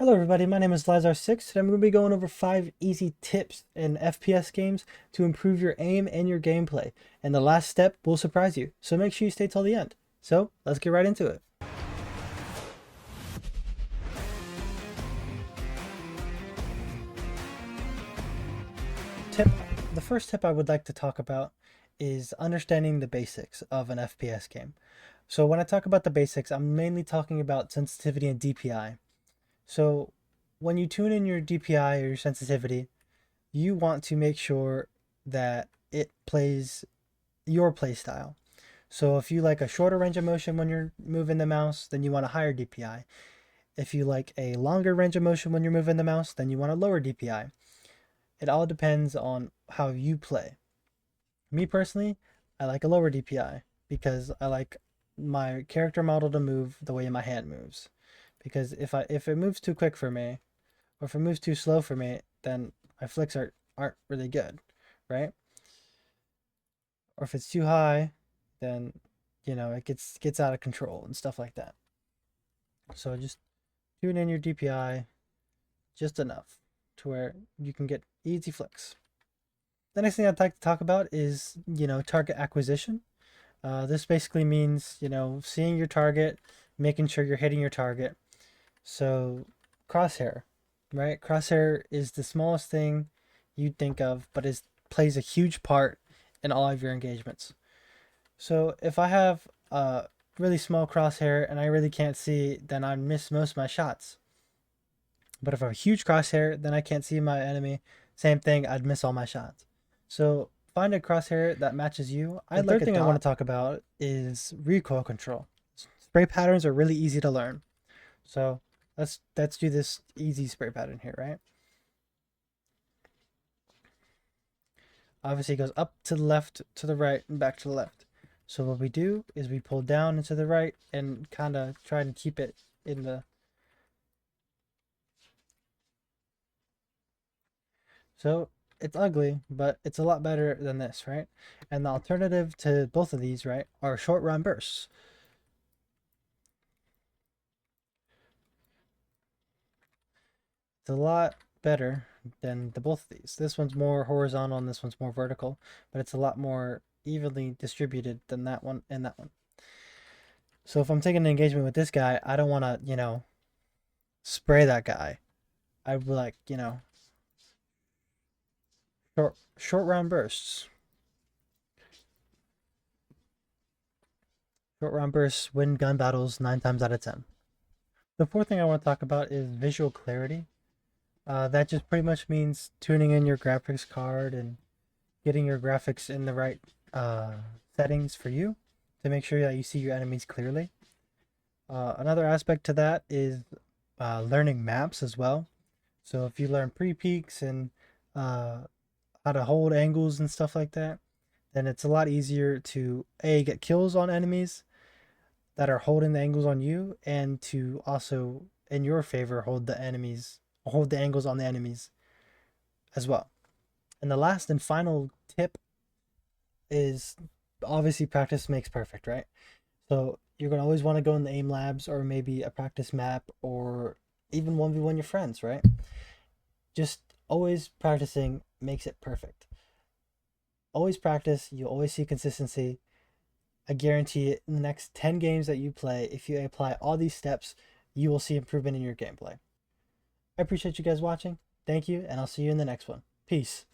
Hello everybody, my name is Lazar6. Today I'm going to be going over 5 easy tips in FPS games to improve your aim and your gameplay. And the last step will surprise you, so make sure you stay till the end. So, let's get right into it. Tip, the first tip I would like to talk about is understanding the basics of an FPS game. So when I talk about the basics, I'm mainly talking about sensitivity and DPI. So when you tune in your DPI or your sensitivity, you want to make sure that it plays your play style. So if you like a shorter range of motion when you're moving the mouse, then you want a higher DPI. If you like a longer range of motion when you're moving the mouse, then you want a lower DPI. It all depends on how you play. Me personally, I like a lower DPI because I like my character model to move the way my hand moves. Because if it moves too quick for me, or if it moves too slow for me, then my flicks aren't really good, right? Or if it's too high, then it gets out of control and stuff like that. So just tune in your DPI just enough to where you can get easy flicks. The next thing I'd like to talk about is target acquisition. This basically means seeing your target, making sure you're hitting your target. So crosshair, right? Crosshair is the smallest thing you'd think of, but it plays a huge part in all of your engagements. So if I have a really small crosshair and I really can't see, then I miss most of my shots. But if I have a huge crosshair, then I can't see my enemy. Same thing, I'd miss all my shots. So find a crosshair that matches you. The third thing I want to talk about is recoil control. Spray patterns are really easy to learn. So let's do this easy spray pattern here, right? Obviously it goes up to the left, to the right, and back to the left. So what we do is we pull down and to the right and kind of try and keep it in the... So it's ugly, but it's a lot better than this, right? And the alternative to both of these, right, are short run bursts. It's a lot better than the both of these. This one's more horizontal and this one's more vertical, but it's a lot more evenly distributed than that one and that one. So if I'm taking an engagement with this guy, I don't want to, spray that guy. I would like, short round bursts. Short round bursts win gun battles 9 times out of 10. The fourth thing I want to talk about is visual clarity. That just pretty much means tuning in your graphics card and getting your graphics in the right settings for you to make sure that you see your enemies clearly. Another aspect to that is learning maps as well. So if you learn pre-peaks and how to hold angles and stuff like that, then it's a lot easier to get kills on enemies that are holding the angles on you, and to also in your favor hold the angles on the enemies as well. And the last and final tip is obviously practice makes perfect, right? So you're gonna always want to go in the aim labs or maybe a practice map or even 1v1 your friends, right? Just always practicing makes it perfect. Always practice, you'll always see consistency. I guarantee it, in the next 10 games that you play, if you apply all these steps, you will see improvement in your gameplay. I appreciate you guys watching. Thank you, and I'll see you in the next one. Peace.